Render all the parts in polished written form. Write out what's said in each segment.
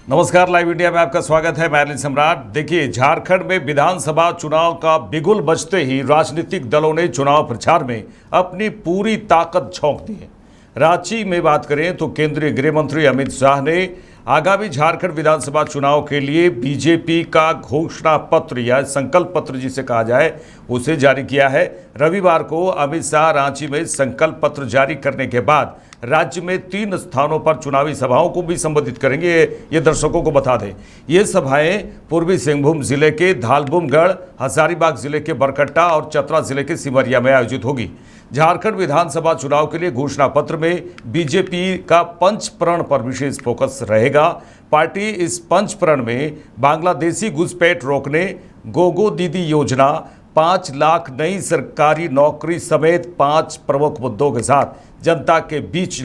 नमस्कार, live India में आपका स्वागत है। मैं अनिल सम्राट। देखिए, झारखंड में विधानसभा चुनाव का बिगुल बजते ही राजनीतिक दलों ने चुनाव प्रचार में अपनी पूरी ताकत झोंक दी है। रांची में बात करें तो केंद्रीय गृह मंत्री अमित शाह ने आगामी झारखंड विधानसभा चुनाव के लिए बीजेपी का घोषणा पत्र या संकल्प पत्र जिसे कहा जाए उसे जारी किया है। रविवार को अमित शाह रांची में संकल्प पत्र जारी करने के बाद राज्य में 3 स्थानों पर चुनावी सभाओं को भी संबोधित करेंगे। ये दर्शकों को बता दें, ये सभाएं पूर्वी सिंहभूम जिले के धालबुमगढ़, हजारीबाग जिले के बरकट्टा और चतरा जिले के सिमरिया में आयोजित होगी। झारखंड विधानसभा चुनाव के लिए घोषणा पत्र में बीजेपी का पंचप्रण पर विशेष फोकस रहेगा। पार्टी इस पंचप्रण में बांग्लादेशी घुसपैठ रोकने, गोगो दीदी योजना, 5 लाख नई सरकारी नौकरी समेत 5 प्रमुख मुद्दों के साथ जनता के बीच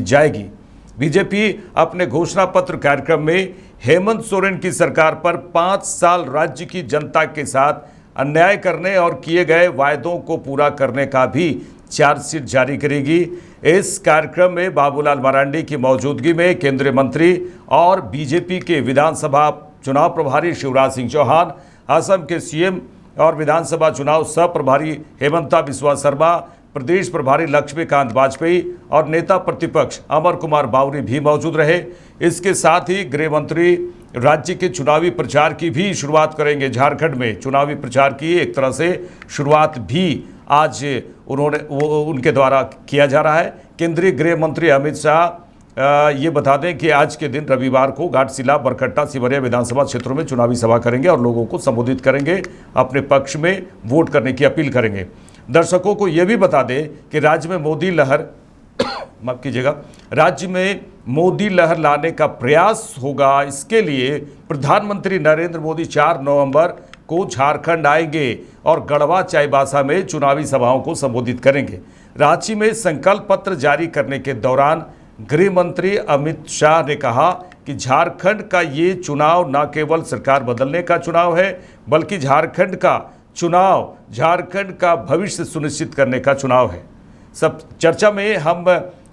जाएगी। बीजेपी अपने घोषणा पत्र कार्यक्रम में हेमंत सोरेन की सरकार पर 5 साल राज्य की जनता के साथ अन्याय करने और किए गए वायदों को पूरा करने का भी चार्जशीट जारी करेगी। इस कार्यक्रम में बाबूलाल मरांडी की मौजूदगी में केंद्रीय मंत्री और बीजेपी के विधानसभा चुनाव प्रभारी शिवराज सिंह चौहान, असम के सीएम और विधानसभा चुनाव सह प्रभारी हेमंता बिस्वा शर्मा, प्रदेश प्रभारी लक्ष्मीकांत वाजपेयी और नेता प्रतिपक्ष अमर कुमार बावरी भी मौजूद रहे। इसके साथ ही गृह मंत्री राज्य के चुनावी प्रचार की भी शुरुआत करेंगे। झारखंड में चुनावी प्रचार की एक तरह से शुरुआत भी आज उनके द्वारा किया जा रहा है। केंद्रीय गृह मंत्री अमित शाह ये बता दें कि आज के दिन रविवार को घाटशिला, बरकट्टा, सिमरिया विधानसभा क्षेत्रों में चुनावी सभा करेंगे और लोगों को संबोधित करेंगे, अपने पक्ष में वोट करने की अपील करेंगे। दर्शकों को यह भी बता दें कि राज्य में मोदी लहर लाने का प्रयास होगा। इसके लिए प्रधानमंत्री नरेंद्र मोदी 4 नवंबर को झारखंड आएंगे और गढ़वा चाईबासा में चुनावी सभाओं को संबोधित करेंगे। रांची में संकल्प पत्र जारी करने के दौरान गृह मंत्री अमित शाह ने कहा कि झारखंड का ये चुनाव न केवल सरकार बदलने का चुनाव है, बल्कि झारखंड का भविष्य सुनिश्चित करने का चुनाव है। सब चर्चा में हम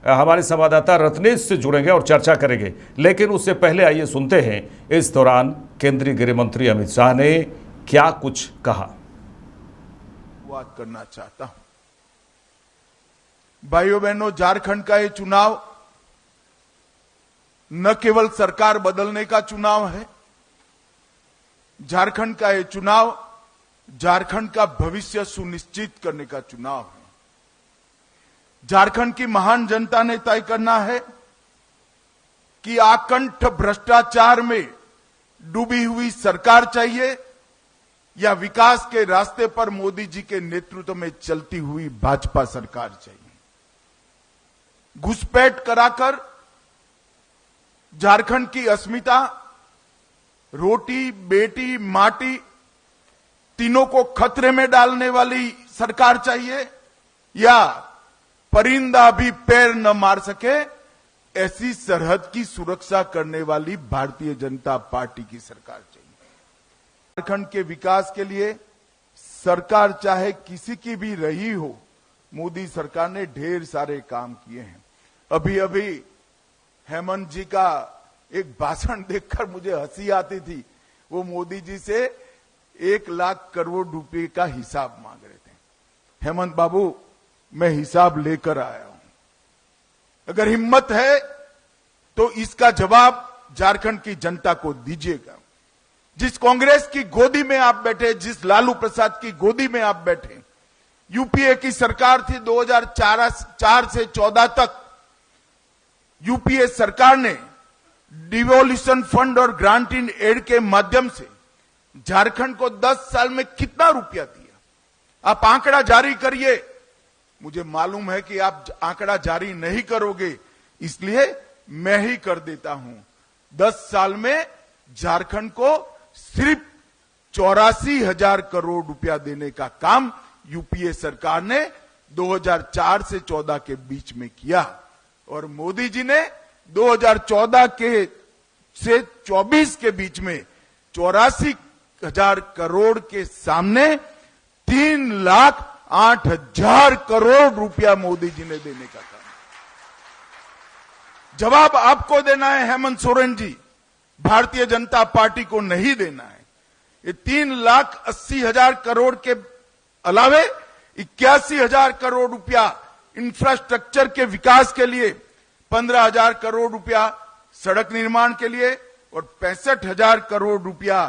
हमारे संवाददाता रत्नेश से जुड़ेंगे और चर्चा करेंगे, लेकिन उससे पहले आइए सुनते हैं इस दौरान केंद्रीय गृह मंत्री अमित शाह ने क्या कुछ कहा। बात करना चाहता हूं, भाइयों बहनों, झारखंड का ये चुनाव न केवल सरकार बदलने का चुनाव है, झारखंड का ये चुनाव झारखंड का भविष्य सुनिश्चित करने का चुनाव है। झारखंड की महान जनता ने तय करना है कि आकंठ भ्रष्टाचार में डूबी हुई सरकार चाहिए या विकास के रास्ते पर मोदी जी के नेतृत्व में चलती हुई भाजपा सरकार चाहिए। घुसपैठ कराकर झारखंड की अस्मिता, रोटी, बेटी, माटी तीनों को खतरे में डालने वाली सरकार चाहिए या परिंदा भी पैर न मार सके ऐसी सरहद की सुरक्षा करने वाली भारतीय जनता पार्टी की सरकार चाहिए। झारखंड के विकास के लिए सरकार चाहे किसी की भी रही हो, मोदी सरकार ने ढेर सारे काम किए हैं। अभी अभी हेमंत जी का एक भाषण देखकर मुझे हंसी आती थी। वो मोदी जी से 1 लाख करोड़ रुपए का हिसाब मांग रहे थे। हेमंत बाबू, मैं हिसाब लेकर आया हूं, अगर हिम्मत है तो इसका जवाब झारखंड की जनता को दीजिएगा। जिस कांग्रेस की गोदी में आप बैठे, जिस लालू प्रसाद की गोदी में आप बैठे, यूपीए की सरकार थी 2004 से 14 तक। यूपीए सरकार ने डिवोल्यूशन फंड और ग्रांट इन एड के माध्यम से झारखंड को 10 साल में कितना रुपया दिया? आप आंकड़ा जारी करिए। मुझे मालूम है कि आप आंकड़ा जारी नहीं करोगे, इसलिए मैं ही कर देता हूं। 10 साल में झारखंड को सिर्फ 84,000 करोड़ रुपया देने का काम यूपीए सरकार ने 2004 से 14 के बीच में किया और मोदी जी ने 2014 से 24 के बीच में 84,000 करोड़ के सामने 3,08,000 करोड़ रुपया मोदी जी ने देने का काम। जवाब आपको देना है हेमंत सोरेन जी, भारतीय जनता पार्टी को नहीं देना है। ये 3,80,000 करोड़ के अलावे 81,000 करोड़ रुपया इंफ्रास्ट्रक्चर के विकास के लिए, 15,000 करोड़ रुपया सड़क निर्माण के लिए और 65,000 करोड़ रुपया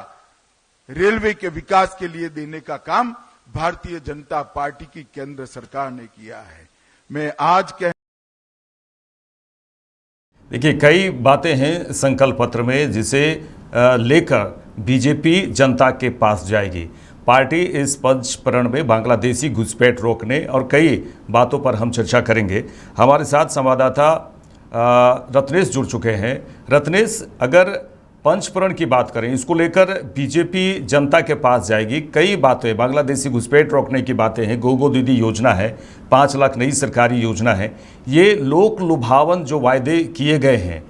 रेलवे के विकास के लिए देने का काम भारतीय जनता पार्टी की केंद्र सरकार ने किया है। मैं आज कह देखिए, कई बातें हैं संकल्प पत्र में जिसे लेकर बीजेपी जनता के पास जाएगी। पार्टी इस पंचप्रण में बांग्लादेशी घुसपैठ रोकने और कई बातों पर हम चर्चा करेंगे। हमारे साथ संवाददाता रत्नेश जुड़ चुके हैं। रत्नेश, अगर पंचप्रण की बात करें, इसको लेकर बीजेपी जनता के पास जाएगी। कई बातें, बांग्लादेशी घुसपैठ रोकने की बातें हैं, गोगो दीदी योजना है, 5 लाख नई सरकारी योजना है। ये लोक लुभावन जो वायदे किए गए हैं,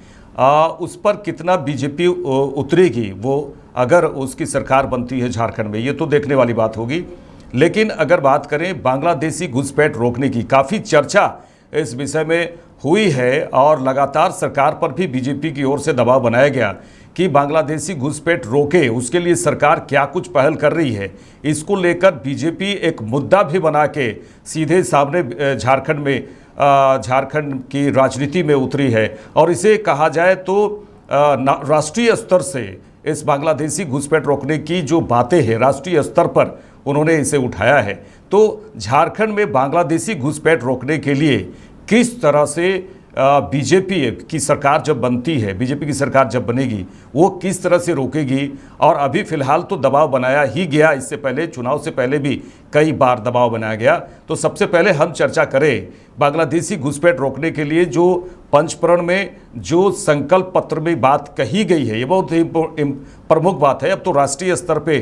उस पर कितना बीजेपी उतरेगी, वो अगर उसकी सरकार बनती है झारखंड में, ये तो देखने वाली बात होगी। लेकिन अगर बात करें बांग्लादेशी घुसपैठ रोकने की, काफ़ी चर्चा इस विषय में हुई है और लगातार सरकार पर भी बीजेपी की ओर से दबाव बनाया गया कि बांग्लादेशी घुसपैठ रोके, उसके लिए सरकार क्या कुछ पहल कर रही है। इसको लेकर बीजेपी एक मुद्दा भी बना के सीधे सामने झारखंड की राजनीति में उतरी है और इसे कहा जाए तो राष्ट्रीय स्तर से इस बांग्लादेशी घुसपैठ रोकने की जो बातें हैं, राष्ट्रीय स्तर पर उन्होंने इसे उठाया है। तो झारखंड में बांग्लादेशी घुसपैठ रोकने के लिए किस तरह से बीजेपी की सरकार जब बनती है, बीजेपी की सरकार जब बनेगी, वो किस तरह से रोकेगी। और अभी फिलहाल तो दबाव बनाया ही गया, इससे पहले चुनाव से पहले भी कई बार दबाव बनाया गया। तो सबसे पहले हम चर्चा करें बांग्लादेशी घुसपैठ रोकने के लिए जो पंचप्रण में जो संकल्प पत्र में बात कही गई है, ये बहुत ही प्रमुख बात है। अब तो राष्ट्रीय स्तर पे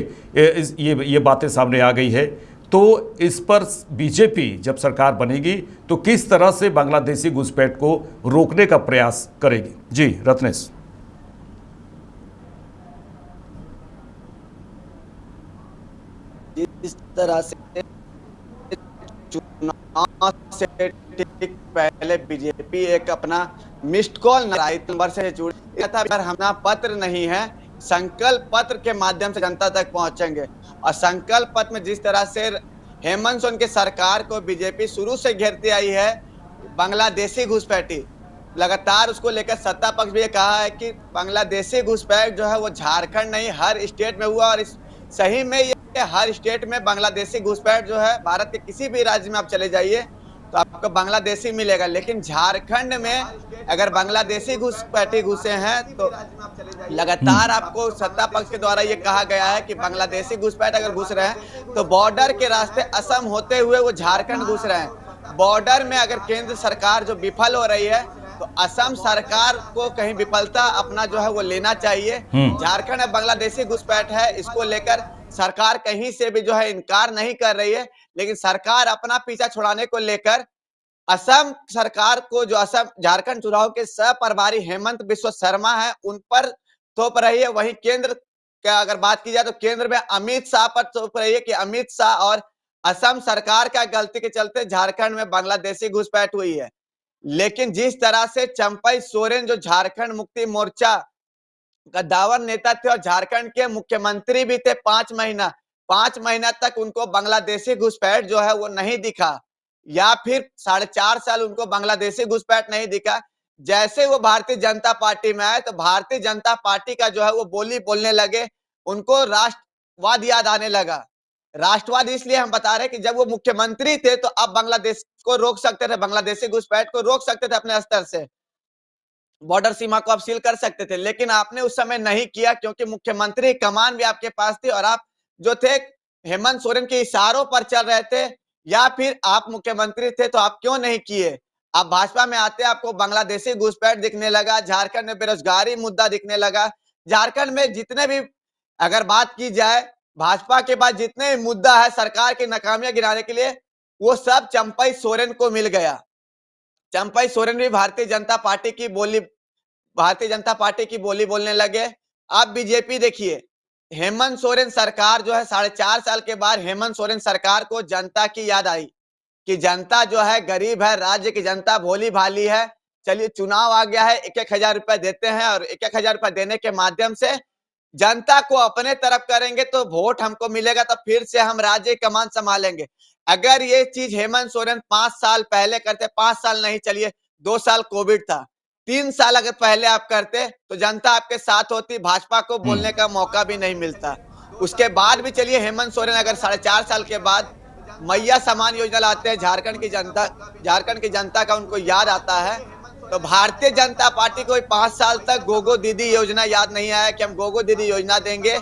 ये बातें सामने आ गई है। तो इस पर बीजेपी जब सरकार बनेगी तो किस तरह से बांग्लादेशी घुसपैठ को रोकने का प्रयास करेगी? जी रत्नेश। जिस तरह से चुनाव से ठीक पहले बीजेपी एक अपना मिस्ड कॉल नंबर से जुड़ी था, अगर हमारा पत्र नहीं है, संकल्प पत्र के माध्यम से जनता तक पहुंचेंगे। और संकल्प पत्र में जिस तरह से हेमंत सोरेन की सरकार को बीजेपी शुरू से घेरती आई है, बांग्लादेशी घुसपैठी, लगातार उसको लेकर सत्ता पक्ष भी ये कहा है कि बांग्लादेशी घुसपैठ जो है वो झारखंड नहीं हर स्टेट में हुआ। और सही में ये हर स्टेट में बांग्लादेशी घुसपैठ जो है, भारत के किसी भी राज्य में आप चले जाइए तो आपको बांग्लादेशी मिलेगा। लेकिन झारखंड में अगर बांग्लादेशी घुसपैठी घुसे हैं तो लगातार आपको सत्ता पक्ष के द्वारा ये कहा गया है कि बांग्लादेशी घुसपैठ अगर घुस रहे हैं तो बॉर्डर के रास्ते असम होते हुए वो झारखंड घुस रहे हैं। बॉर्डर में अगर केंद्र सरकार जो विफल हो रही है तो असम सरकार को कहीं विफलता अपना जो है वो लेना चाहिए। झारखंड में बांग्लादेशी घुसपैठ है, इसको लेकर सरकार कहीं से भी जो है इनकार नहीं कर रही है। लेकिन सरकार अपना पीछा छुड़ाने को लेकर असम सरकार को, जो असम झारखंड चुनाव के सह प्रभारी हेमंत बिस्व शर्मा है, उन पर थोप रही है। वहीं केंद्र का अगर बात की जाए तो केंद्र में अमित शाह पर थोप रही है कि अमित शाह और असम सरकार का गलती के चलते झारखंड में बांग्लादेशी घुसपैठ हुई है। लेकिन जिस तरह से चंपई सोरेन जो झारखंड मुक्ति मोर्चा गद्दावर नेता थे और झारखंड के मुख्यमंत्री भी थे, 5 महीना तक उनको बांग्लादेशी घुसपैठ जो है वो नहीं दिखा, या फिर 4.5 साल उनको बांग्लादेशी घुसपैठ नहीं दिखा। जैसे वो भारतीय जनता पार्टी में आए तो भारतीय जनता पार्टी का जो है वो बोली बोलने लगे, उनको राष्ट्रवाद याद आने लगा। राष्ट्रवाद इसलिए हम बता रहे हैं कि जब वो मुख्यमंत्री थे तो अब बांग्लादेश को रोक सकते थे, बांग्लादेशी घुसपैठ को रोक सकते थे, अपने स्तर से बॉर्डर सीमा को आप सील कर सकते थे। लेकिन आपने उस समय नहीं किया क्योंकि मुख्यमंत्री कमान भी आपके पास थी और आप जो थे हेमंत सोरेन के इशारों पर चल रहे थे, या फिर आप मुख्यमंत्री थे तो आप क्यों नहीं किए। आप भाजपा में आते आपको बांग्लादेशी घुसपैठ दिखने लगा, झारखंड में बेरोजगारी मुद्दा दिखने लगा। झारखंड में जितने भी अगर बात की जाए भाजपा के पास जितने मुद्दा है सरकार की नाकामियां गिनाने के लिए, वो सब चंपई सोरेन को मिल गया। चंपई सोरेन भी भारतीय जनता पार्टी की बोली बोलने लगे। अब बीजेपी देखिए, हेमंत सोरेन सरकार जो है 4.5 साल के बाद हेमंत सोरेन सरकार को जनता की याद आई कि जनता जो है गरीब है, राज्य की जनता भोली भाली है, चलिए चुनाव आ गया है, 1-1 हजार रुपए देते हैं और 1-1 हजार रुपए देने के माध्यम से जनता को अपने तरफ करेंगे तो वोट हमको मिलेगा, तो फिर से हम राज्य की कमान संभालेंगे। अगर ये चीज हेमंत सोरेन 5 साल पहले करते, 5 साल नहीं, चलिए 2 साल कोविड था, 3 साल अगर पहले आप करते तो जनता आपके साथ होती, भाजपा को बोलने का मौका भी नहीं मिलता। उसके बाद भी चलिए हेमंत सोरेन अगर 4.5 साल के बाद मैया समान योजना लाते हैं, झारखंड की जनता का उनको याद आता है, तो भारतीय जनता पार्टी को 5 साल तक गोगो दीदी योजना याद नहीं आया कि हम गोगो दीदी योजना देंगे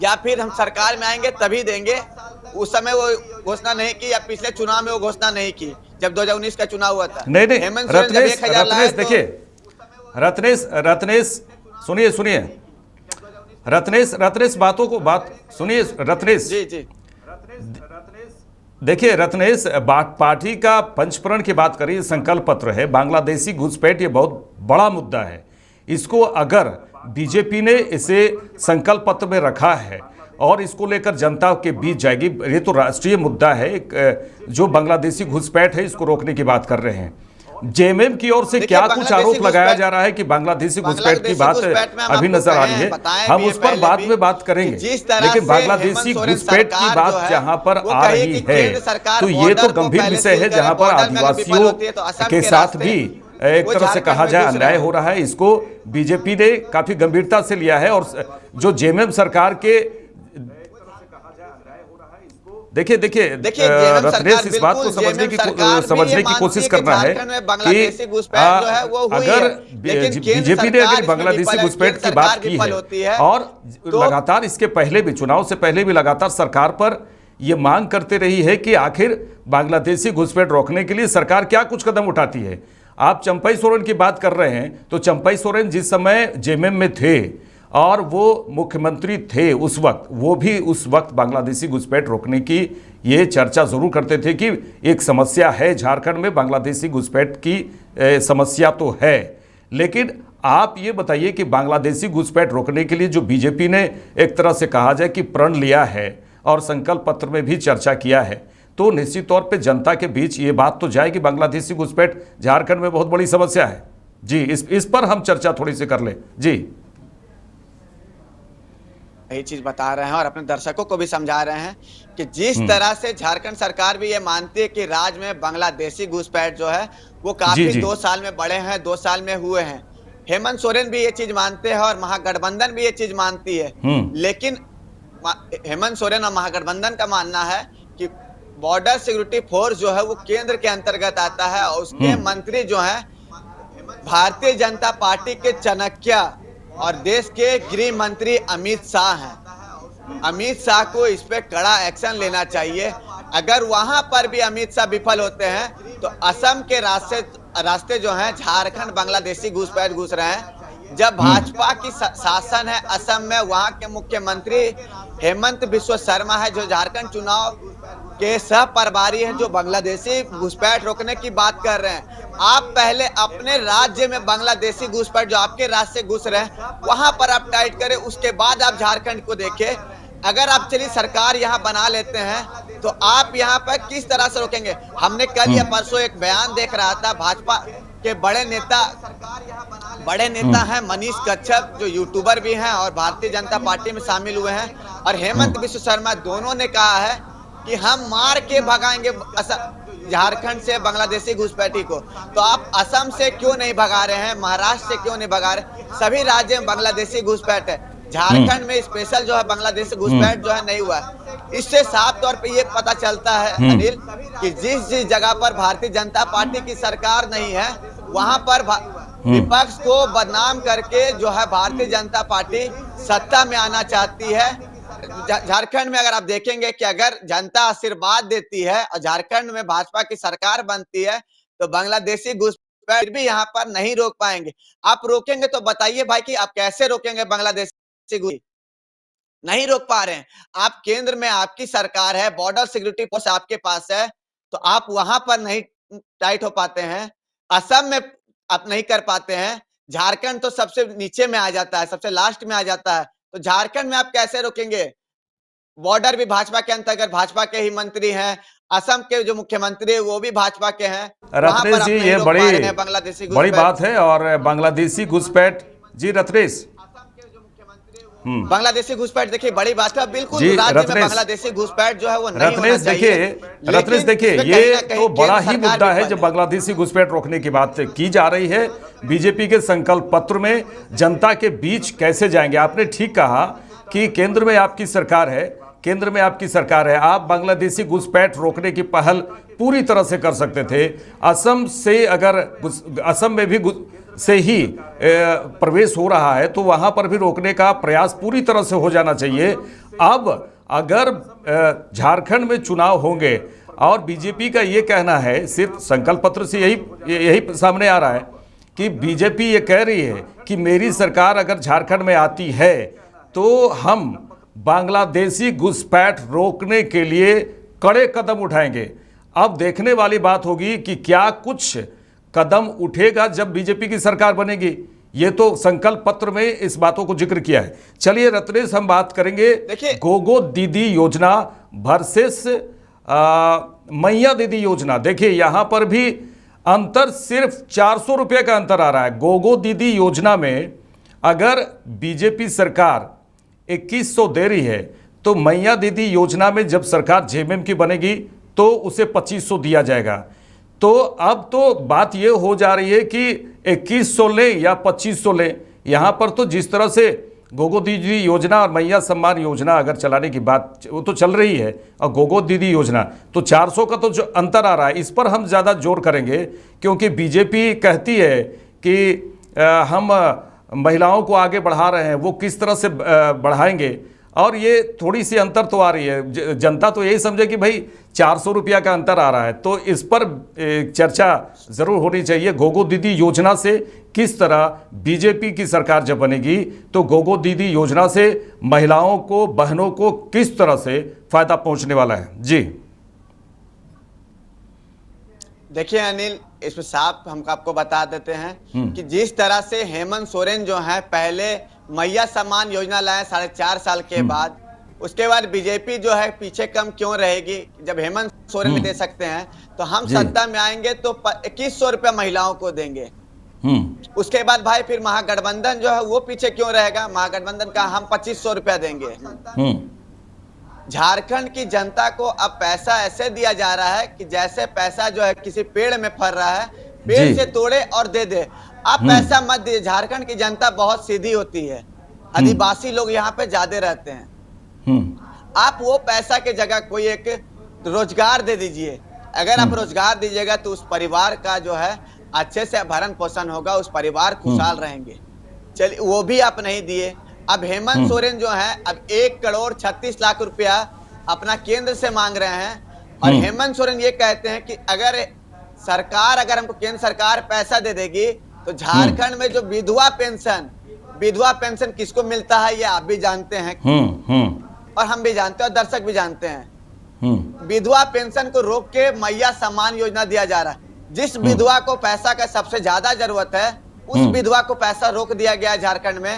या फिर हम सरकार में आएंगे तभी देंगे। उस समय वो घोषणा नहीं की, या पिछले चुनाव में वो घोषणा नहीं की जब 2019 का चुनाव हुआ था। नहीं हेमंत सोरेन जब 1,000 लाए रत्नेश, देखिए रत्नेश सुनिए रत्नेश बातों को बात सुनिए रत्नेश जी देखिए रत्नेश, पार्टी का पंचप्रण की बात करें, संकल्प पत्र है, बांग्लादेशी घुसपैठ ये बहुत बड़ा मुद्दा है। इसको अगर बीजेपी ने इसे संकल्प पत्र में रखा है और इसको लेकर जनता के बीच जाएगी, ये तो राष्ट्रीय मुद्दा है। जो बांग्लादेशी घुसपैठ है इसको रोकने की बात कर रहे हैं। जेएमएम की ओर से क्या कुछ आरोप लगाया जा रहा है कि बांग्लादेशी घुसपैठ की बात अभी नजर आ रही है, हम उस पर बाद में बात करेंगे, लेकिन बांग्लादेशी घुसपैठ की बात जहां पर आ रही है तो ये तो गंभीर विषय है, जहां पर आदिवासियों के साथ भी एक तरह से कहा जाए अन्याय हो रहा है। इसको बीजेपी ने काफी गंभीरता से लिया है और जो जेएमएम सरकार के देखिए रत्नेश, इस बात को समझने की कोशिश करना है कि अगर बीजेपी ने अगर बांग्लादेशी घुसपैठ की बात की है और लगातार इसके पहले भी, चुनाव से पहले भी लगातार सरकार पर यह मांग करते रही है कि आखिर बांग्लादेशी घुसपैठ रोकने के लिए सरकार क्या कुछ कदम उठाती है। आप चंपई सोरेन की बात कर रहे हैं, तो चंपई सोरेन जिस समय जेएमएम में थे और वो मुख्यमंत्री थे उस वक्त, वो भी उस वक्त बांग्लादेशी घुसपैठ रोकने की ये चर्चा जरूर करते थे कि एक समस्या है झारखंड में, बांग्लादेशी घुसपैठ की समस्या तो है। लेकिन आप ये बताइए कि बांग्लादेशी घुसपैठ रोकने के लिए जो बीजेपी ने एक तरह से कहा जाए कि प्रण लिया है और संकल्प पत्र में भी चर्चा किया है, तो निश्चित तौर पे जनता के बीच ये बात तो जाए कि बांग्लादेशी घुसपैठ झारखंड में बहुत बड़ी समस्या है। जी, इस पर हम चर्चा थोड़ी सी कर ले। जी, यही चीज बता रहे हैं और अपने दर्शकों को भी समझा रहे हैं कि जिस तरह से झारखंड सरकार भी ये मानती है कि राज्य में बांग्लादेशी घुसपैठ जो है वो काफी 2 साल में बढ़े हैं, 2 साल में हुए हैं। हेमंत सोरेन भी ये चीज मानते हैं और महागठबंधन भी ये चीज मानती है। लेकिन हेमंत सोरेन और महागठबंधन का मानना है कि बॉर्डर सिक्योरिटी फोर्स जो है वो केंद्र के अंतर्गत आता है और उसके मंत्री जो है भारतीय जनता पार्टी के चाणक्य और देश के गृह मंत्री अमित शाह हैं। अमित शाह को इस पे कड़ा एक्शन लेना चाहिए। अगर वहां पर भी अमित शाह विफल होते हैं तो असम के रास्ते जो हैं झारखंड बांग्लादेशी घुसपैठ घुस रहे हैं। जब भाजपा की शासन है असम में, वहां के मुख्यमंत्री हेमंत बिस्वा शर्मा है जो झारखंड चुनाव के सह प्रभारी हैं, जो बांग्लादेशी घुसपैठ रोकने की बात कर रहे हैं। आप पहले अपने राज्य में बांग्लादेशी घुसपैठ जो आपके राज्य से घुस रहे हैं वहां पर आप टाइट करें, उसके बाद आप झारखंड को देखें। अगर आप चलिए सरकार यहां बना लेते हैं तो आप यहां पर किस तरह से रोकेंगे। हमने कल या परसों एक बयान देख रहा था, भाजपा के बड़े नेता हैं मनीष कच्छप जो यूट्यूबर भी हैं और भारतीय जनता पार्टी में शामिल हुए हैं, और हेमंत बिस्वा शर्मा, दोनों ने कहा है कि हम मार के भगाएंगे झारखंड से बांग्लादेशी घुसपैठी को। तो आप असम से क्यों नहीं भगा रहे हैं, महाराष्ट्र से क्यों नहीं भगा रहे? सभी राज्य में बांग्लादेशी घुसपैठ है, झारखंड में स्पेशल जो है बांग्लादेशी घुसपैठ जो है नहीं हुआ है। इससे साफ तौर पे ये पता चलता है अनिल कि जिस जगह पर भारतीय जनता पार्टी की सरकार नहीं है वहां पर विपक्ष को बदनाम करके जो है भारतीय जनता पार्टी सत्ता में आना चाहती है। झारखंड में अगर आप देखेंगे कि अगर जनता आशीर्वाद देती है और झारखंड में भाजपा की सरकार बनती है तो बांग्लादेशी घुसपैठ भी यहाँ पर नहीं रोक पाएंगे। आप रोकेंगे तो बताइए भाई कि आप कैसे रोकेंगे बांग्लादेशी घुसपैठ? नहीं रोक पा रहे हैं। आप केंद्र में आपकी सरकार है, बॉर्डर सिक्योरिटी फोर्स आपके पास है, तो आप वहां पर नहीं टाइट हो पाते हैं। असम में आप नहीं कर पाते हैं, झारखंड तो सबसे नीचे में आ जाता है, सबसे लास्ट में आ जाता है, तो झारखंड में आप कैसे रोकेंगे? बॉर्डर भी भाजपा के अंतर्गत, भाजपा के ही मंत्री हैं, असम के जो मुख्यमंत्री है वो भी भाजपा के हैं। वहां रत्नेश पर जी, अपने ये लोग मारे हैं बड़ी बड़ी बात है। और बांग्लादेशी घुसपैठ जी रत्नेश, बांग्लादेशी घुसपैठ देखिए बड़ी बात है। बिल्कुल जी, राज्य में रत्नेश, बांग्लादेशी घुसपैठ जो है वो नहीं होना रत्नेश चाहिए। रत्नेश देखिए, इसमें ये कहीं ना कहीं तो बड़ा केंद्र ही सरकार मुद्दा भी है जब पहले- बांग्लादेशी घुसपैठ रोकने की बात की जा रही है। बीजेपी के संकल्प पत्र में जनता के बीच कैसे जाएंगे? आपने ठीक कहा कि केंद्र में आपकी सरकार है, केंद्र में आपकी सरकार है, आप बांग्लादेशी घुसपैठ रोकने की पहल पूरी तरह से कर सकते थे। असम से अगर असम में भी से ही प्रवेश हो रहा है तो वहां पर भी रोकने का प्रयास पूरी तरह से हो जाना चाहिए। अब अगर झारखंड में चुनाव होंगे और बीजेपी का ये कहना है, सिर्फ संकल्प पत्र से यही सामने आ रहा है कि बीजेपी ये कह रही है कि मेरी सरकार अगर झारखंड में आती है तो हम बांग्लादेशी घुसपैठ रोकने के लिए कड़े कदम उठाएंगे। अब देखने वाली बात होगी कि क्या कुछ कदम उठेगा जब बीजेपी की सरकार बनेगी। ये तो संकल्प पत्र में इस बातों को जिक्र किया है। चलिए रत्नेश, हम बात करेंगे गोगो दीदी योजना वर्सेस मैया दीदी योजना। देखिए यहाँ पर भी अंतर सिर्फ 400 रुपये का अंतर आ रहा है। गोगो दीदी योजना में अगर बीजेपी सरकार 2100 दे रही है तो मैया दीदी योजना में जब सरकार जेएमएम की बनेगी तो उसे 2500 दिया जाएगा। तो अब तो बात ये हो जा रही है कि 2100 लें या 2500 लें। यहाँ पर तो जिस तरह से गोगो दीदी योजना और मैया सम्मान योजना अगर चलाने की बात वो तो चल रही है, और गोगो दीदी योजना तो 400 का तो जो अंतर आ रहा है इस पर हम ज़्यादा जोर करेंगे, क्योंकि बीजेपी कहती है कि हम महिलाओं को आगे बढ़ा रहे हैं, वो किस तरह से बढ़ाएंगे। और ये थोड़ी सी अंतर तो आ रही है, जनता तो यही समझे कि भाई 400 रुपया का अंतर आ रहा है, तो इस पर चर्चा ज़रूर होनी चाहिए। गोगो दीदी योजना से किस तरह बीजेपी की सरकार जब बनेगी तो गोगो दीदी योजना से महिलाओं को, बहनों को किस तरह से फायदा पहुंचने वाला है। जी देखिए अनिल, इसमें साफ हम आपको बता देते हैं कि जिस तरह से हेमंत सोरेन जो है पहले मैया सम्मान योजना लाए 4.5 साल के बाद, उसके बाद बीजेपी जो है पीछे कम क्यों रहेगी? जब हेमंत सोरेन भी दे सकते हैं तो हम सत्ता में आएंगे तो 2100 रुपया महिलाओं को देंगे। उसके बाद भाई फिर महागठबंधन जो है वो पीछे क्यों रहेगा? महागठबंधन का हम 2500 रुपया देंगे। झारखंड की जनता को अब पैसा ऐसे दिया जा रहा है कि जैसे पैसा जो है किसी पेड़ में फल रहा है, पेड़ से तोड़े और दे दे। आप पैसा मत दीजिए। झारखंड की जनता बहुत सीधी होती है, आदिवासी लोग यहाँ पे ज्यादा रहते हैं। आप वो पैसा के जगह कोई एक रोजगार दे दीजिए। अगर आप रोजगार दीजिएगा तो उस परिवार का जो है अच्छे से भरण पोषण होगा, उस परिवार खुशहाल रहेंगे। चलिए वो भी आप नहीं दिए। अब हेमंत सोरेन जो है अब 1,36,00,000 रुपया अपना केंद्र से मांग रहे हैं, और हेमंत सोरेन ये कहते हैं कि अगर हमको केंद्र सरकार पैसा दे देगी तो झारखंड में जो विधवा पेंशन किसको मिलता है ये आप भी जानते हैं और हम भी जानते हैं और दर्शक भी जानते हैं। विधवा पेंशन को रोक के मैया सम्मान योजना दिया जा रहा है। जिस विधवा को पैसा का सबसे ज्यादा जरूरत है उस विधवा को पैसा रोक दिया गया है झारखंड में,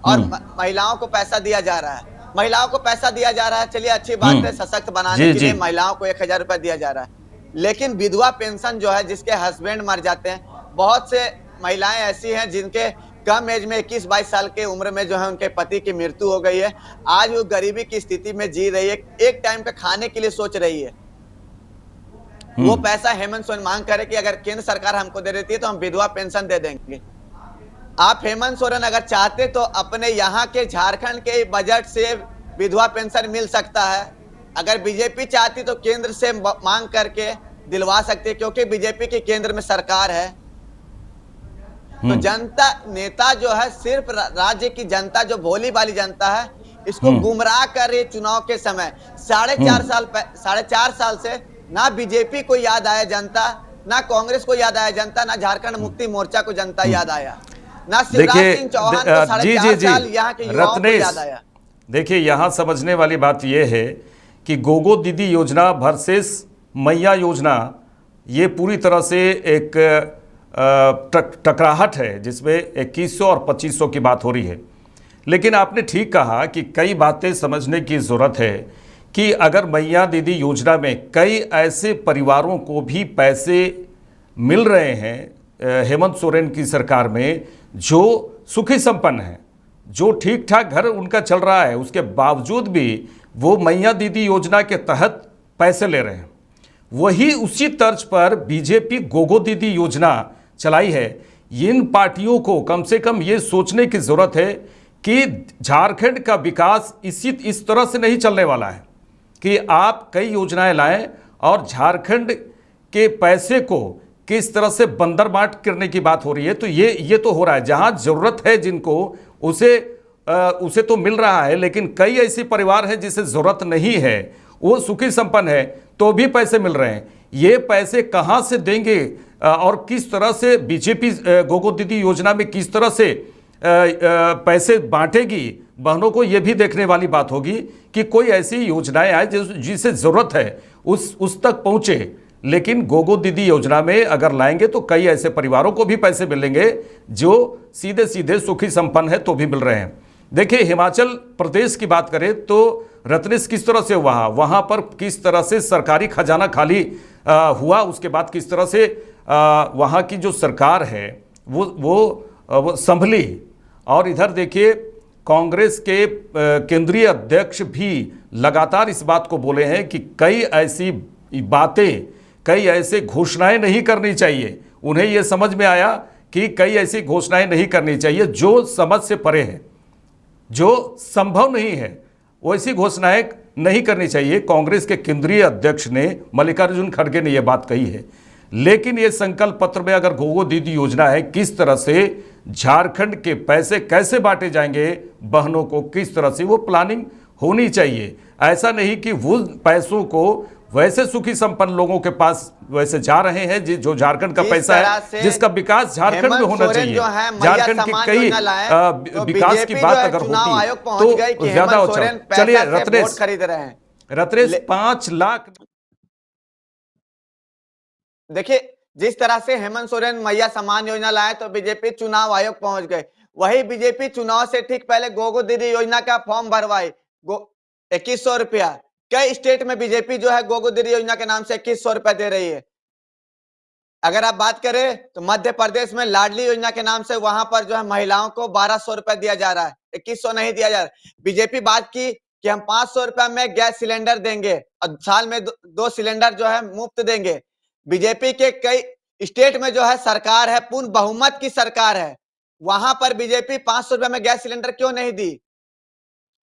और महिलाओं को पैसा दिया जा रहा है। महिलाओं को पैसा दिया जा रहा है, चलिए अच्छी बात है, सशक्त बनाने के लिए महिलाओं को 1000 रुपया दिया जा रहा है। लेकिन विधवा पेंशन जो है जिसके हस्बैंड मर जाते हैं, बहुत से महिलाएं ऐसी हैं जिनके कम एज में 21-22 साल के उम्र में जो है उनके पति की मृत्यु हो गई है। आज वो गरीबी की स्थिति में जी रही है, एक टाइम का खाने के लिए सोच रही है। वो पैसा हेमंत सोरेन मांग करे कि अगर केंद्र सरकार हमको दे देती है तो हम विधवा पेंशन दे देंगे। आप हेमंत सोरेन अगर चाहते तो अपने यहाँ के झारखंड के बजट से विधवा पेंशन मिल सकता है। अगर बीजेपी चाहती तो केंद्र से मांग करके दिलवा सकती है, क्योंकि बीजेपी की केंद्र में सरकार है। तो जनता, नेता जो है सिर्फ राज्य की जनता, जो भोली भाली जनता है, इसको गुमराह कर रही चुनाव के समय। 4.5 साल से ना बीजेपी को याद आया जनता, ना कांग्रेस को याद आया जनता, ना झारखंड मुक्ति मोर्चा को जनता याद आया, ना शिवराज सिंह चौहान को 4.5 साल यहाँ के युवाओं को याद आया। देखिए यहाँ समझने वाली बात यह है कि गोगो दीदी योजना वर्सेस मैया योजना, ये पूरी तरह से एक टकराहट है जिसमें 2100 और 2500 की बात हो रही है। लेकिन आपने ठीक कहा कि कई बातें समझने की ज़रूरत है कि अगर मैया दीदी योजना में कई ऐसे परिवारों को भी पैसे मिल रहे हैं हेमंत सोरेन की सरकार में, जो सुखी संपन्न हैं, जो ठीक ठाक घर उनका चल रहा है, उसके बावजूद भी वो मैया दीदी योजना के तहत पैसे ले रहे हैं। वही उसी तर्ज पर बीजेपी गोगो दीदी योजना चलाई है। इन पार्टियों को कम से कम ये सोचने की जरूरत है कि झारखंड का विकास इस तरह से नहीं चलने वाला है कि आप कई योजनाएं लाएं और झारखंड के पैसे को किस तरह से बंदर बाट करने की बात हो रही है। तो ये तो हो रहा है, जहां जरूरत है जिनको उसे तो मिल रहा है, लेकिन कई ऐसे परिवार हैं जिसे जरूरत नहीं है, वो सुखी संपन्न है तो भी पैसे मिल रहे हैं। ये पैसे कहां से देंगे और किस तरह से बीजेपी गोगो दीदी योजना में किस तरह से पैसे बांटेगी बहनों को, ये भी देखने वाली बात होगी कि कोई ऐसी योजनाएं आए जिसे जरूरत है उस तक पहुंचे। लेकिन गोगो दीदी योजना में अगर लाएंगे तो कई ऐसे परिवारों को भी पैसे मिलेंगे जो सीधे सीधे सुखी संपन्न है तो भी मिल रहे हैं। देखिए, हिमाचल प्रदेश की बात करें तो रत्नेश किस तरह से वहाँ पर किस तरह से सरकारी खजाना खाली हुआ, उसके बाद किस तरह से वहाँ की जो सरकार है वो संभली। और इधर देखिए, कांग्रेस के केंद्रीय अध्यक्ष भी लगातार इस बात को बोले हैं कि कई ऐसी बातें, कई ऐसे घोषणाएं नहीं करनी चाहिए। उन्हें यह समझ में आया कि कई ऐसी घोषणाएं नहीं करनी चाहिए जो समझ से परे है, जो संभव नहीं है, वैसी घोषणाएं नहीं करनी चाहिए। कांग्रेस के केंद्रीय अध्यक्ष ने, मल्लिकार्जुन खड़गे ने यह बात कही है। लेकिन यह संकल्प पत्र में अगर गोगो दीदी योजना है, किस तरह से झारखंड के पैसे कैसे बांटे जाएंगे बहनों को, किस तरह से वो प्लानिंग होनी चाहिए। ऐसा नहीं कि वो पैसों को वैसे सुखी संपन्न लोगों के पास वैसे जा रहे हैं जो झारखंड का पैसा है, जिसका विकास झारखंड में होना चाहिए। झारखंड की कई विकास की बात अगर होती तो ज्यादा होता। चलिए रत्नेश 5 लाख। देखिए, जिस तरह से हेमंत सोरेन मैया सम्मान योजना लाए तो बीजेपी चुनाव आयोग पहुंच गए। वही बीजेपी चुनाव से ठीक पहले गोगो दीदी योजना का फॉर्म भरवाई 2100 रुपया। कई स्टेट में बीजेपी जो है गोगो दीदी योजना के नाम से 2100 रुपया दे रही है। अगर आप बात करें तो मध्य प्रदेश में लाडली योजना के नाम से वहां पर जो है महिलाओं को 1200 रुपया दिया जा रहा है, 2100 नहीं दिया जा रहा। बीजेपी बात की कि हम 500 रुपया में गैस सिलेंडर देंगे और साल में 2 सिलेंडर जो है मुफ्त देंगे। बीजेपी के कई स्टेट में जो है सरकार है, पूर्ण बहुमत की सरकार है, वहां पर बीजेपी 500 रुपए में गैस सिलेंडर क्यों नहीं दी?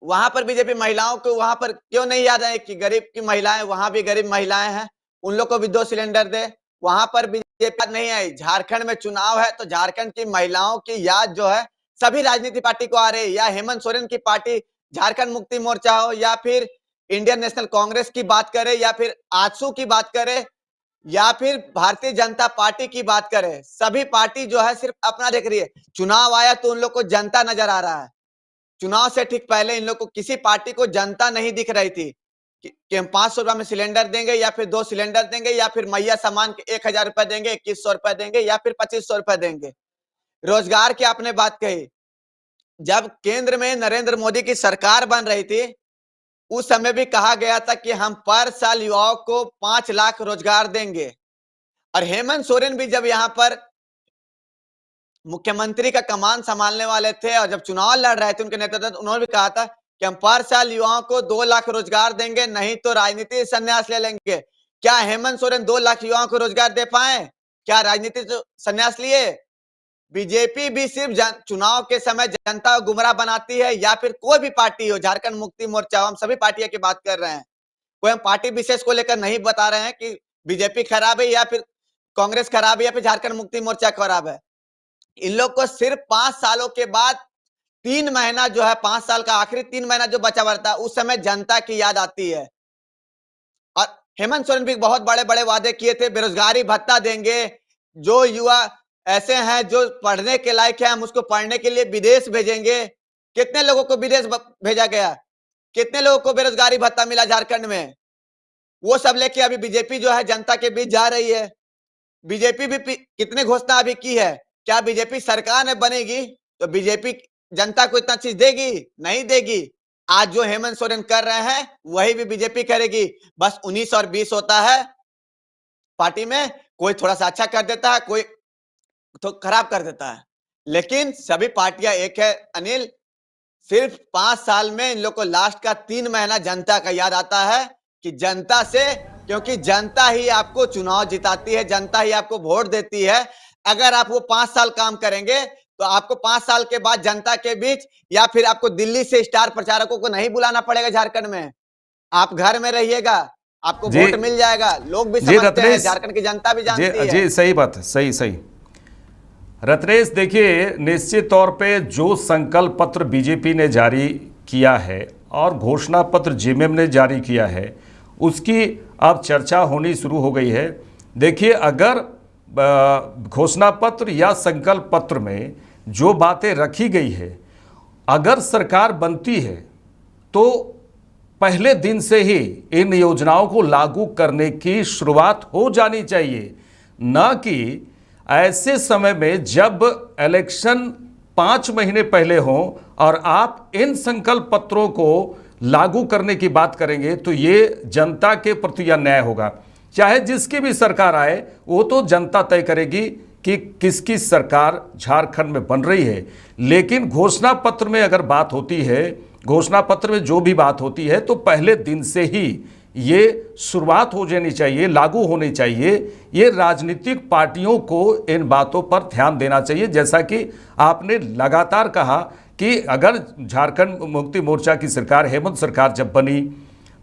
वहां पर बीजेपी महिलाओं को वहां पर क्यों नहीं याद है कि गरीब की महिलाएं, वहां भी गरीब महिलाएं हैं, उन लोग को भी 2 सिलेंडर दे? वहां पर बीजेपी नहीं आई। झारखंड में चुनाव है तो झारखंड की महिलाओं की याद जो है सभी राजनीतिक पार्टी को आ रही है, या हेमंत सोरेन की पार्टी झारखंड मुक्ति मोर्चा हो, या फिर इंडियन नेशनल कांग्रेस की बात करे, या फिर आजसू की बात करे, या फिर भारतीय जनता पार्टी की बात करें, सभी पार्टी जो है सिर्फ अपना देख रही है। चुनाव आया तो उन लोग को जनता नजर आ रहा है। चुनाव से ठीक पहले इन लोग को किसी पार्टी को जनता नहीं दिख रही थी कि हम 500 रुपए में सिलेंडर देंगे, या फिर 2 सिलेंडर देंगे, या फिर मैया सम्मान के 1000 रुपए देंगे, 2100 रुपए देंगे, या फिर 2500 रुपए देंगे। रोजगार की आपने बात कही, जब केंद्र में नरेंद्र मोदी की सरकार बन रही थी उस समय भी कहा गया था कि हम पर साल युवाओं को 5 लाख रोजगार देंगे। और हेमंत सोरेन भी जब यहां पर मुख्यमंत्री का कमान संभालने वाले थे और जब चुनाव लड़ रहे थे उनके नेतृत्व, उन्होंने भी कहा था कि हम पर साल युवाओं को 2 लाख रोजगार देंगे, नहीं तो राजनीति संन्यास ले लेंगे। क्या हेमंत सोरेन 2 लाख युवाओं को रोजगार दे पाए? क्या राजनीति संन्यास लिए? बीजेपी भी सिर्फ चुनाव के समय जनता को गुमराह बनाती है, या फिर कोई भी पार्टी हो, झारखंड मुक्ति मोर्चा, हम सभी पार्टियों की बात कर रहे हैं, कोई हम पार्टी विशेष को लेकर नहीं बता रहे हैं कि बीजेपी खराब है या फिर कांग्रेस खराब है या फिर झारखंड मुक्ति मोर्चा खराब है। इन लोग को सिर्फ 5 सालों के बाद 3 महीना जो है, 5 साल का आखिरी 3 महीना जो बचा हुआ था उस समय जनता की याद आती है। और हेमंत सोरेन भी बहुत बड़े बड़े वादे किए थे, बेरोजगारी भत्ता देंगे, जो युवा ऐसे हैं जो पढ़ने के लायक है हम उसको पढ़ने के लिए विदेश भेजेंगे। कितने लोगों को विदेश भेजा गया? कितने लोगों को बेरोजगारी भत्ता मिला झारखंड में? वो सब लेके अभी बीजेपी जो है जनता के बीच जा रही है। बीजेपी भी कितने घोषणा अभी की है। क्या बीजेपी सरकार में बनेगी तो बीजेपी जनता को इतना चीज देगी? नहीं देगी। आज जो हेमंत सोरेन कर रहे हैं वही भी बीजेपी करेगी। बस 19 और 20 होता है पार्टी में, कोई थोड़ा सा अच्छा कर देता है, कोई तो खराब कर देता है, लेकिन सभी पार्टियां एक है अनिल। सिर्फ 5 साल में इन लोग को लास्ट का 3 महीना जनता का याद आता है कि जनता से, क्योंकि जनता ही आपको चुनाव जिताती है, जनता ही आपको वोट देती है। अगर आप वो 5 साल काम करेंगे तो आपको 5 साल के बाद जनता के बीच या फिर आपको दिल्ली से स्टार प्रचारकों को नहीं बुलाना पड़ेगा झारखंड में। आप घर में रहिएगा, आपको जी, वोट मिल जाएगा। लोग भी जी समझते हैं, रत्नेश, झारखंड की जनता भी जानती जी है। जी सही बात है, सही सही। रत्नेश देखिए, निश्चित तौर पे जो संकल्प पत्र बीजेपी ने जारी किया है और घोषणा पत्र जेएमएम ने जारी किया है, उसकी अब चर्चा होनी शुरू हो गई है। देखिए, अगर घोषणा पत्र या संकल्प पत्र में जो बातें रखी गई है, अगर सरकार बनती है तो पहले दिन से ही इन योजनाओं को लागू करने की शुरुआत हो जानी चाहिए, न कि ऐसे समय में जब इलेक्शन 5 महीने पहले हो और आप इन संकल्प पत्रों को लागू करने की बात करेंगे तो ये जनता के प्रति अन्याय होगा। चाहे जिसकी भी सरकार आए, वो तो जनता तय करेगी कि किसकी सरकार झारखंड में बन रही है। लेकिन घोषणा पत्र में अगर बात होती है, घोषणा पत्र में जो भी बात होती है, तो पहले दिन से ही ये शुरुआत हो जानी चाहिए, लागू होनी चाहिए। ये राजनीतिक पार्टियों को इन बातों पर ध्यान देना चाहिए। जैसा कि आपने लगातार कहा कि अगर झारखंड मुक्ति मोर्चा की सरकार, हेमंत सरकार जब बनी,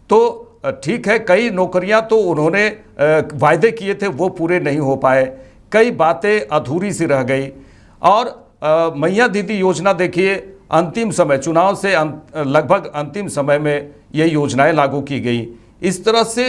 तो ठीक है, कई नौकरियां तो उन्होंने वायदे किए थे वो पूरे नहीं हो पाए, कई बातें अधूरी सी रह गई। और मैया दीदी योजना देखिए, अंतिम समय, चुनाव से लगभग अंतिम समय में ये योजनाएं लागू की गई। इस तरह से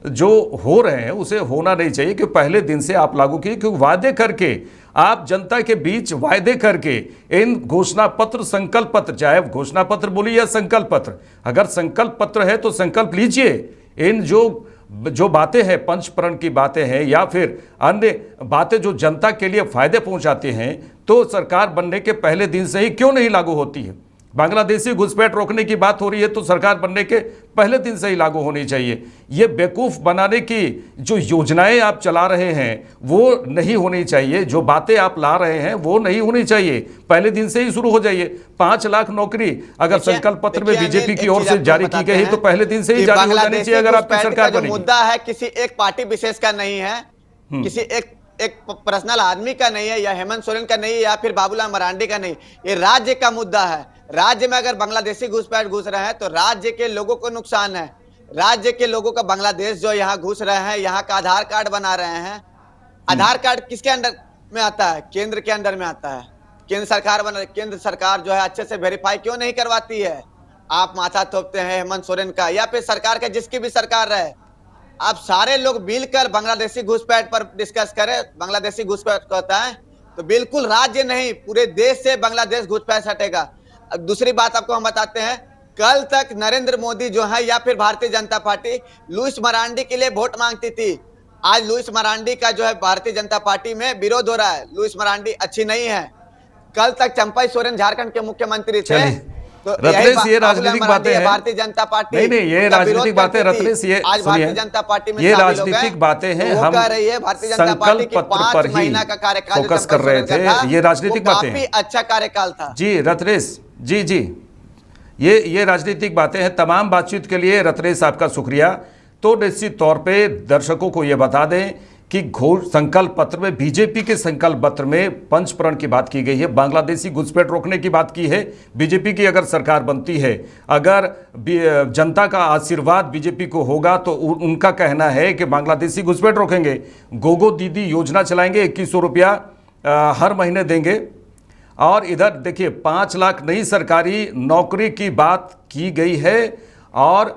जो हो रहे हैं उसे होना नहीं चाहिए कि पहले दिन से आप लागू कीजिए, क्योंकि वादे करके, आप जनता के बीच वायदे करके इन घोषणा पत्र, संकल्प पत्र, चाहे घोषणा पत्र बोलिए या संकल्प पत्र, अगर संकल्प पत्र है तो संकल्प लीजिए। इन जो बातें हैं, पंचप्रण की बातें हैं या फिर अन्य बातें जो जनता के लिए फायदे पहुंचाती हैं, तो सरकार बनने के पहले दिन से ही क्यों नहीं लागू होती है। बांग्लादेशी घुसपैठ रोकने की बात हो रही है तो सरकार बनने के पहले दिन से ही लागू होनी चाहिए। ये बेवकूफ़ बनाने की जो योजनाएं आप चला रहे हैं वो नहीं होनी चाहिए, जो बातें आप ला रहे हैं वो नहीं होनी चाहिए, पहले दिन से ही शुरू हो जाइए। 5 लाख नौकरी अगर संकल्प पत्र में बीजेपी की ओर से जारी की गई तो पहले दिन से ही जारी हो जानी चाहिए अगर आपकी सरकार बनेगी। मुद्दा है किसी एक पार्टी विशेष का नहीं है, किसी एक पर्सनल आदमी का नहीं है, या हेमंत सोरेन का नहीं है, या फिर बाबूलाल मरांडी का नहीं, ये राज्य का मुद्दा है। राज्य में अगर बांग्लादेशी घुसपैठ घुस रहे हैं तो राज्य के लोगों को नुकसान है। राज्य के लोगों का बांग्लादेश जो यहाँ घुस रहे हैं, यहाँ का आधार कार्ड बना रहे हैं। आधार कार्ड किसके अंडर में आता है? केंद्र के अंडर में आता है। केंद्र सरकार बना, केंद्र सरकार जो है अच्छे से वेरीफाई क्यों नहीं करवाती है? आप माथा थोपते हैं हेमंत सोरेन का या फिर सरकार का, जिसकी भी सरकार रहे, आप सारे लोग मिलकर बांग्लादेशी घुसपैठ पर डिस्कस करें। बांग्लादेशी घुसपैठ कहता है तो बिल्कुल राज्य नहीं, पूरे देश से बांग्लादेश घुसपैठ हटेगा। अब दूसरी बात आपको हम बताते हैं, कल तक नरेंद्र मोदी जो है या फिर भारतीय जनता पार्टी लुइस मरांडी के लिए वोट मांगती थी। आज लुइस मरांडी का जो है भारतीय जनता पार्टी में विरोध हो रहा है। लुइस मरांडी अच्छी नहीं है। कल तक चंपई सोरेन झारखंड के मुख्यमंत्री थे। तो रत्नेश, ये राजनीतिक बातें हैं, भारतीय जनता पार्टी नहीं ये राजनीतिक बातें, रत्नेश ये आज भारतीय जनता पार्टी में ये राजनीतिक बातें हैं। हम कह रही है भारतीय जनता पार्टी की 5 महीना का कार्यकाल फोकस कर रहे थे, ये राजनीतिक बातें काफी अच्छा कार्यकाल था। जी रत्नेश, जी ये राजनीतिक बातें हैं। तमाम बातचीत के लिए रत्नेश आपका शुक्रिया। तो निश्चित तौर पे दर्शकों को ये बता दें कि संकल्प पत्र में, बीजेपी के संकल्प पत्र में पंचप्रण की बात की गई है, बांग्लादेशी घुसपैठ रोकने की बात की है। बीजेपी की अगर सरकार बनती है, अगर जनता का आशीर्वाद बीजेपी को होगा तो उनका कहना है कि बांग्लादेशी घुसपैठ रोकेंगे, गोगो दीदी योजना चलाएंगे, 2100 रुपया हर महीने देंगे। और इधर देखिए 5 लाख नई सरकारी नौकरी की बात की गई है और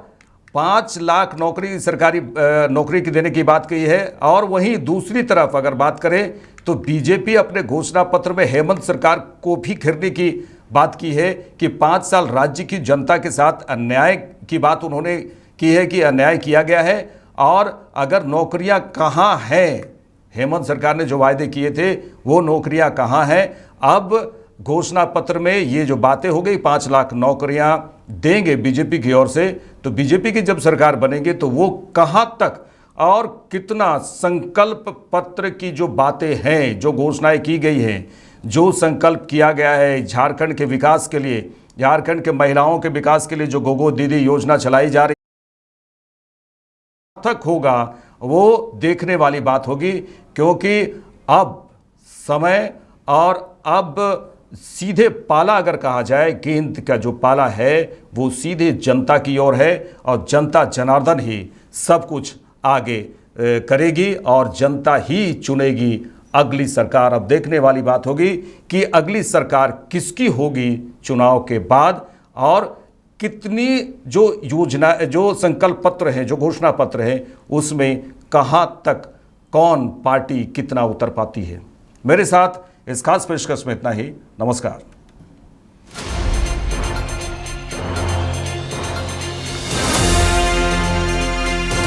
5 लाख नौकरी, सरकारी नौकरी की देने की बात की है। और वहीं दूसरी तरफ अगर बात करें तो बीजेपी अपने घोषणा पत्र में हेमंत सरकार को भी घेरने की बात की है कि 5 साल राज्य की जनता के साथ अन्याय की बात उन्होंने की है कि अन्याय किया गया है। और अगर नौकरियां कहाँ हैं, हेमंत सरकार ने जो वायदे किए थे वो नौकरियां कहाँ हैं। अब घोषणा पत्र में ये जो बातें हो गई, 5 लाख नौकरियां देंगे बीजेपी की ओर से, तो बीजेपी की जब सरकार बनेंगे तो वो कहां तक और कितना संकल्प पत्र की जो बातें हैं, जो घोषणाएं की गई हैं, जो संकल्प किया गया है झारखंड के विकास के लिए, झारखंड के महिलाओं के विकास के लिए जो गोगो दीदी योजना चलाई जा रही तक होगा, वो देखने वाली बात होगी। क्योंकि अब समय और अब सीधे पाला अगर कहा जाए, गेंद का जो पाला है वो सीधे जनता की ओर है और जनता जनार्दन ही सब कुछ आगे करेगी और जनता ही चुनेगी अगली सरकार। अब देखने वाली बात होगी कि अगली सरकार किसकी होगी चुनाव के बाद, और कितनी जो योजना, जो संकल्प पत्र हैं, जो घोषणा पत्र हैं, उसमें कहां तक कौन पार्टी कितना उतर पाती है। मेरे साथ इस खास पेशकश में इतना ही। नमस्कार।